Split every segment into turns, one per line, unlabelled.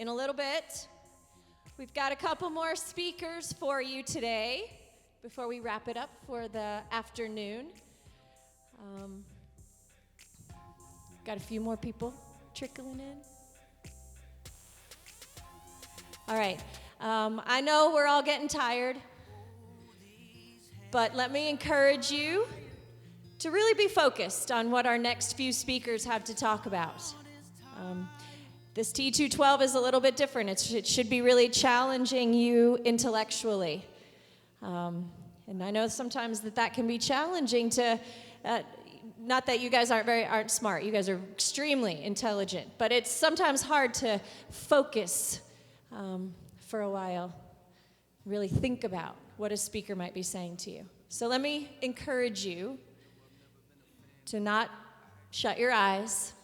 in a little bit. We've got a couple more speakers for you today before we wrap it up for the afternoon. Got a few more people trickling in. All right. I know we're all getting tired, but let me encourage you to really be focused on what our next few speakers have to talk about. This t212 is a little bit different. It should be really challenging you intellectually. And I know sometimes that can be challenging to, not that you guys aren't smart. You guys are extremely intelligent. But it's sometimes hard to focus for a while, really think about what a speaker might be saying to you. So let me encourage you to not shut your eyes,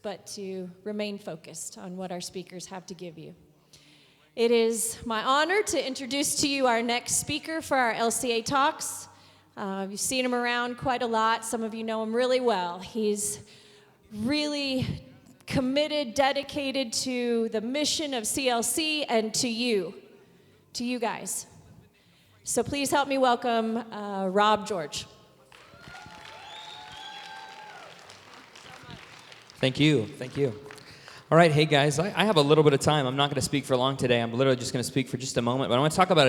but to remain focused on what our speakers have to give you. It is my honor to introduce to you our next speaker for our LCA Talks. You've seen him around quite a lot. Some of you know him really well. He's really committed, dedicated to the mission of CLC and to you guys. So please help me welcome Rob George.
Thank you. All right, hey guys, I have a little bit of time. I'm not going to speak for long today. I'm literally just going to speak for just a moment. But I want to talk about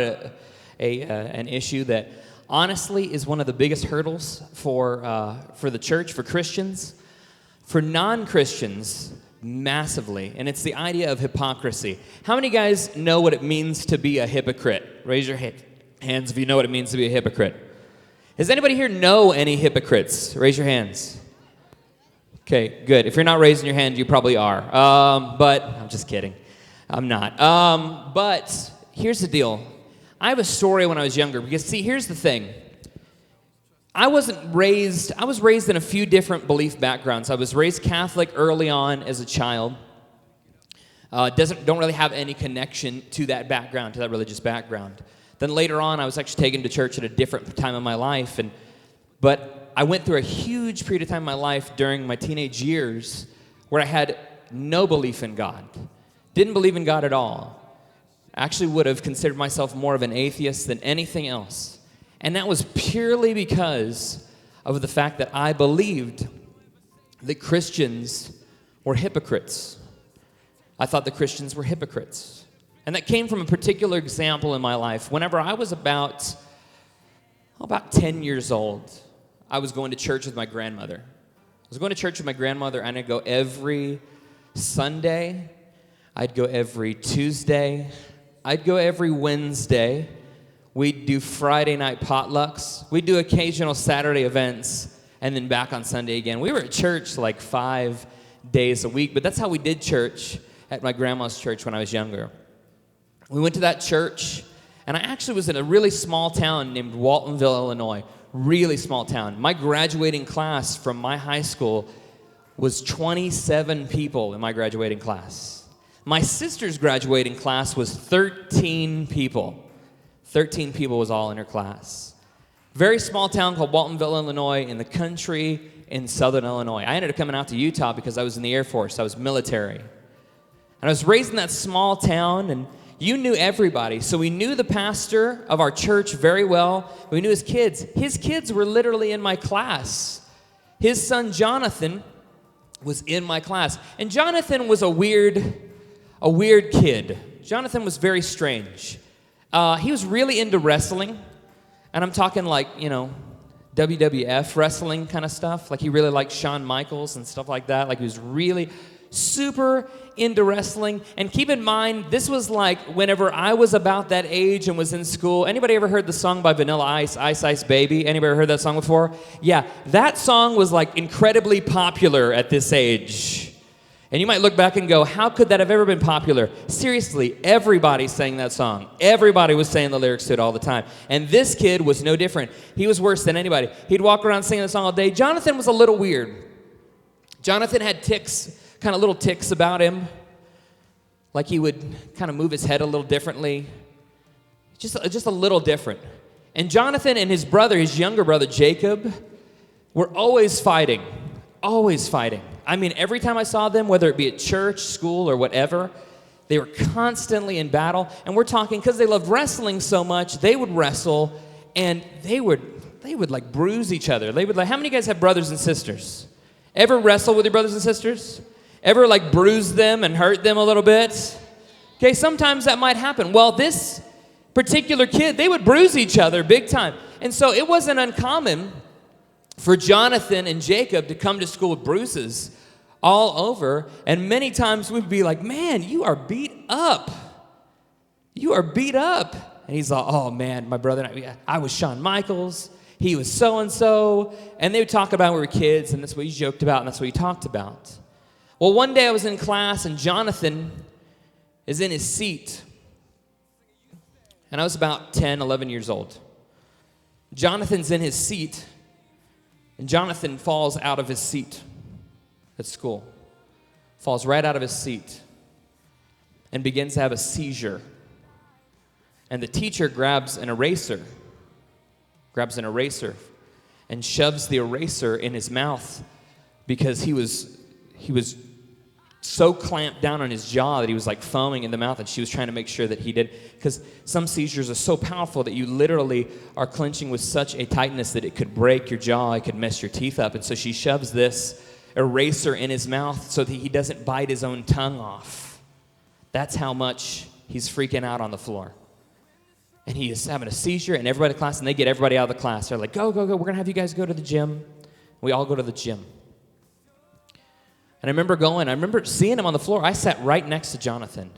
an issue that honestly is one of the biggest hurdles for the church, for Christians, for non-Christians, massively. And it's the idea of hypocrisy. How many guys know what it means to be a hypocrite? Raise your hands if you know what it means to be a hypocrite. Does anybody here know any hypocrites? Raise your hands. Okay, good. If you're not raising your hand, you probably are. But I'm just kidding. I'm not. But here's the deal. I have a story when I was younger. Because, see, here's the thing. I was raised in a few different belief backgrounds. I was raised Catholic early on as a child. Don't really have any connection to that background, to that religious background. Then later on, I was actually taken to church at a different time of my life. But I went through a huge period of time in my life during my teenage years where I had no belief in God. Didn't believe in God at all. I actually would have considered myself more of an atheist than anything else. And that was purely because of the fact that I believed that Christians were hypocrites. I thought that Christians were hypocrites. And that came from a particular example in my life. Whenever I was about 10 years old, I was going to church with my grandmother. And I'd go every Sunday. I'd go every Tuesday. I'd go every Wednesday. We'd do Friday night potlucks. We'd do occasional Saturday events, and then back on Sunday again. We were at church like 5 days a week, but that's how we did church at my grandma's church when I was younger. We went to that church, and I actually was in a really small town named Waltonville, Illinois. Really small town. My graduating class from my high school was 27 people in my graduating class. My sister's graduating class was 13 people. 13 people was all in her class. Very small town called Waltonville, Illinois, in the country in southern Illinois. I ended up coming out to Utah because I was in the Air Force. I was military. And I was raised in that small town, and you knew everybody. So we knew the pastor of our church very well. We knew his kids. His kids were literally in my class. His son Jonathan was in my class. And Jonathan was a weird kid. Jonathan was very strange. He was really into wrestling. And I'm talking like, WWF wrestling kind of stuff. Like he really liked Shawn Michaels and stuff like that. Like he was really super into wrestling. And keep in mind, this was like whenever I was about that age and was in school. Anybody ever heard the song by Vanilla Ice, Ice Ice Baby? Anybody ever heard that song before? Yeah, that song was like incredibly popular at this age. And you might look back and go, how could that have ever been popular? Seriously, everybody sang that song. Everybody was saying the lyrics to it all the time. And this kid was no different. He was worse than anybody. He'd walk around singing the song all day. Jonathan was a little weird. Jonathan had kind of little tics about him. Like he would kind of move his head a little differently. Just a little different. And Jonathan and his brother, his younger brother Jacob, were always fighting. always fighting. I mean, every time I saw them, whether it be at church, school, or whatever, they were constantly in battle. And we're talking, because they loved wrestling so much, they would wrestle, and they would like bruise each other. They would like, how many of you guys have brothers and sisters? Ever wrestle with your brothers and sisters? Ever like bruise them and hurt them a little bit? Okay, sometimes that might happen. Well, this particular kid, they would bruise each other big time. And so it wasn't uncommon for Jonathan and Jacob to come to school with bruises all over. And many times we'd be like, man, you are beat up. You are beat up. And he's like, oh man, my brother and I was Shawn Michaels. He was so-and-so. And they would talk about when we were kids, and that's what he joked about, and that's what he talked about. Well, one day I was in class, and Jonathan is in his seat. And I was about 10, 11 years old. Jonathan's in his seat, and Jonathan falls out of his seat at school. Falls right out of his seat and begins to have a seizure. And the teacher grabs an eraser and shoves the eraser in his mouth because he was so clamped down on his jaw that he was like foaming in the mouth, and she was trying to make sure that he did, because some seizures are so powerful that you literally are clenching with such a tightness that it could break your jaw, it could mess your teeth up. And so she shoves this eraser in his mouth so that he doesn't bite his own tongue off. That's how much he's freaking out on the floor. And he is having a seizure, and everybody in class, and they get everybody out of the class. They're like, go, we're going to have you guys go to the gym. We all go to the gym. And I remember seeing him on the floor. I sat right next to Jonathan.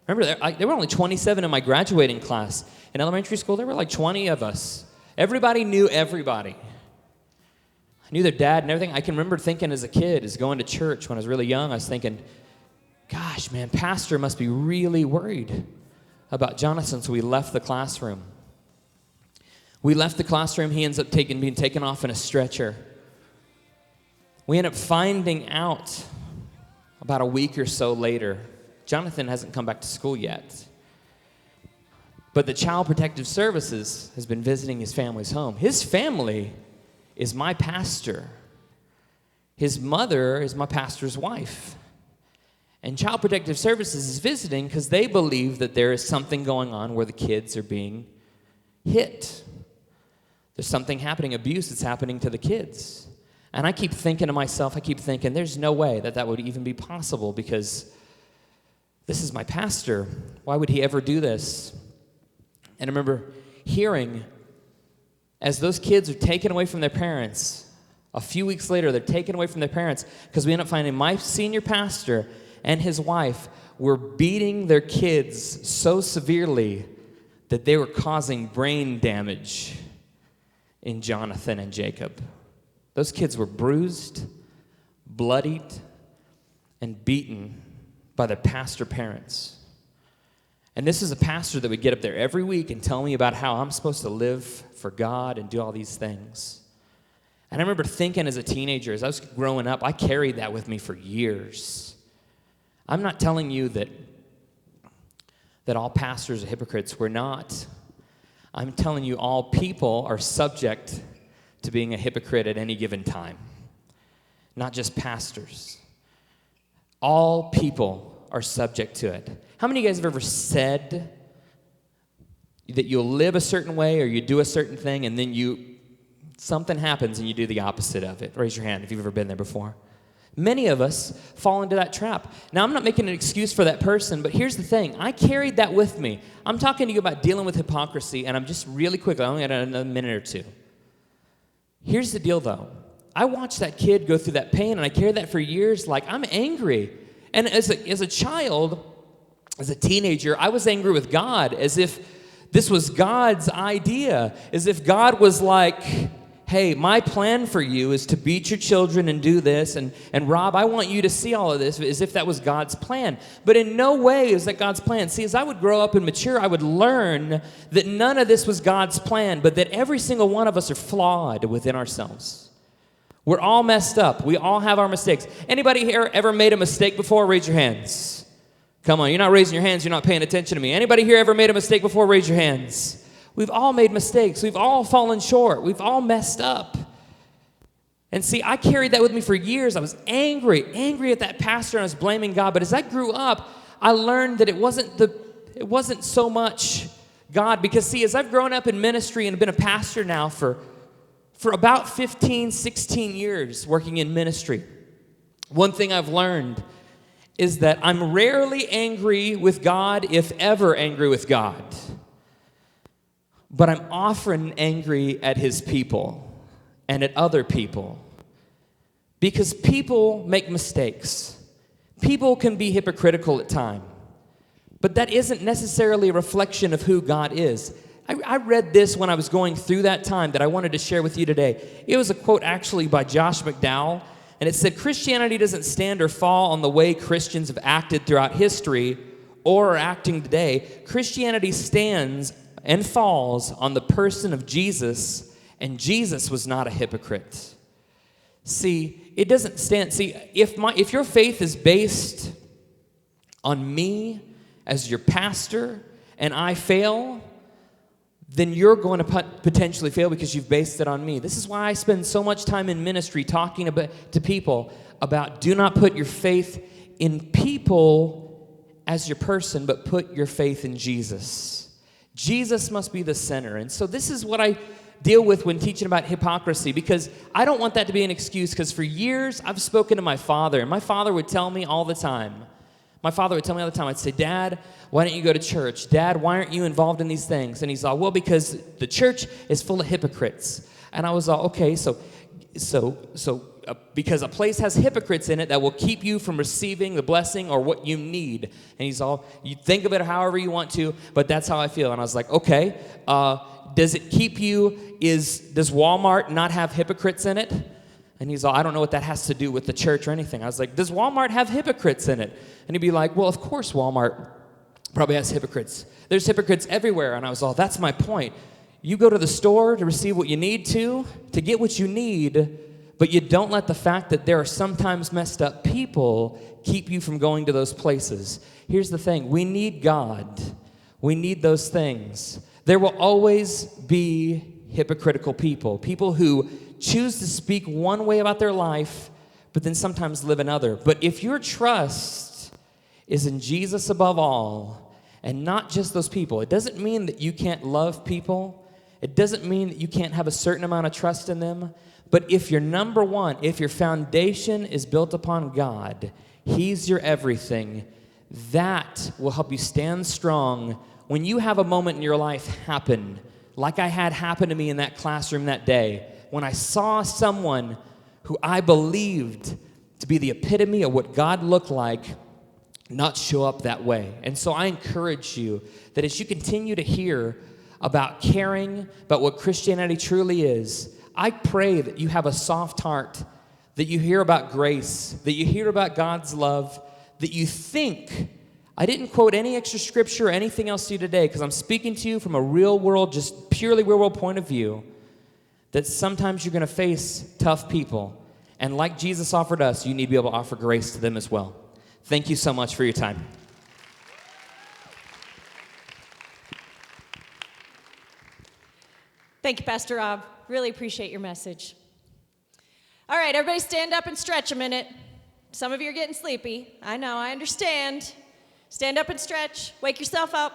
Remember, there were only 27 in my graduating class. In elementary school, there were like 20 of us. Everybody knew everybody. I knew their dad and everything. I can remember thinking as a kid, as going to church when I was really young, I was thinking, gosh, man, pastor must be really worried about Jonathan. So we left the classroom. He ends up being taken off in a stretcher. We end up finding out about a week or so later, Jonathan hasn't come back to school yet. But the Child Protective Services has been visiting his family's home. His family is my pastor. His mother is my pastor's wife. And Child Protective Services is visiting because they believe that there is something going on where the kids are being hit. There's something happening, abuse that's happening to the kids. And I keep thinking to myself, there's no way that would even be possible, because this is my pastor. Why would he ever do this? And I remember hearing, as those kids are taken away from their parents, a few weeks later, they're taken away from their parents, because we end up finding my senior pastor and his wife were beating their kids so severely that they were causing brain damage in Jonathan and Jacob. Those kids were bruised, bloodied, and beaten by their pastor parents. And this is a pastor that would get up there every week and tell me about how I'm supposed to live for God and do all these things. And I remember thinking as a teenager, as I was growing up, I carried that with me for years. I'm not telling you that all pastors are hypocrites. We're not. I'm telling you all people are subject to being a hypocrite at any given time. Not just pastors. All people are subject to it. How many of you guys have ever said that you'll live a certain way or you do a certain thing and then something happens and you do the opposite of it? Raise your hand if you've ever been there before. Many of us fall into that trap. Now, I'm not making an excuse for that person, but here's the thing. I carried that with me. I'm talking to you about dealing with hypocrisy, and I'm just really quickly, I only got another minute or two. Here's the deal, though. I watched that kid go through that pain, and I carried that for years. Like, I'm angry. And as a child, as a teenager, I was angry with God, as if this was God's idea, as if God was like, hey, my plan for you is to beat your children and do this, and Rob, I want you to see all of this, as if that was God's plan. But in no way is that God's plan. See, as I would grow up and mature, I would learn that none of this was God's plan, but that every single one of us are flawed within ourselves. We're all messed up. We all have our mistakes. Anybody here ever made a mistake before? Raise your hands. Come on, you're not raising your hands, you're not paying attention to me. Anybody here ever made a mistake before? Raise your hands. We've all made mistakes. We've all fallen short. We've all messed up. And see, I carried that with me for years. I was angry at that pastor, and I was blaming God. But as I grew up, I learned that it wasn't so much God. Because see, as I've grown up in ministry and been a pastor now for about 15, 16 years working in ministry, one thing I've learned is that I'm rarely angry with God, if ever angry with God. But I'm often angry at his people and at other people. Because people make mistakes. People can be hypocritical at times. But that isn't necessarily a reflection of who God is. I read this when I was going through that time that I wanted to share with you today. It was a quote actually by Josh McDowell, and it said, Christianity doesn't stand or fall on the way Christians have acted throughout history or are acting today. Christianity stands and falls on the person of Jesus, and Jesus was not a hypocrite. See, it doesn't stand. See, if your faith is based on me as your pastor and I fail, then you're going to potentially fail because you've based it on me. This is why I spend so much time in ministry talking to people about do not put your faith in people as your person, but put your faith in Jesus. Jesus must be the center. And so this is what I deal with when teaching about hypocrisy, because I don't want that to be an excuse, because for years I've spoken to my father, and my father would tell me all the time. I'd say, Dad, why don't you go to church? Dad, why aren't you involved in these things? And he's all, well, because the church is full of hypocrites. And I was all, okay, so because a place has hypocrites in it that will keep you from receiving the blessing or what you need. And he's all, you think of it however you want to, but that's how I feel. And I was like, okay, does it keep you, does Walmart not have hypocrites in it? And he's all, I don't know what that has to do with the church or anything. I was like, does Walmart have hypocrites in it? And he'd be like, well, of course Walmart probably has hypocrites. There's hypocrites everywhere. And I was all, that's my point. You go to the store to receive what you need to get what you need, but you don't let the fact that there are sometimes messed up people keep you from going to those places. Here's the thing. We need God. We need those things. There will always be hypocritical people who choose to speak one way about their life, but then sometimes live another. But if your trust is in Jesus above all, and not just those people, it doesn't mean that you can't love people. It doesn't mean that you can't have a certain amount of trust in them. But if your number one, if your foundation is built upon God, He's your everything, that will help you stand strong when you have a moment in your life happen, like I had happen to me in that classroom that day, when I saw someone who I believed to be the epitome of what God looked like not show up that way. And so I encourage you that as you continue to hear about caring about what Christianity truly is, I pray that you have a soft heart, that you hear about grace, that you hear about God's love, that you think. I didn't quote any extra scripture or anything else to you today because I'm speaking to you from a real world, just purely real world point of view, that sometimes you're going to face tough people. And like Jesus offered us, you need to be able to offer grace to them as well. Thank you so much for your time.
Thank you, Pastor Rob. Really appreciate your message. All right, everybody stand up and stretch a minute. Some of you are getting sleepy. I know, I understand. Stand up and stretch. Wake yourself up.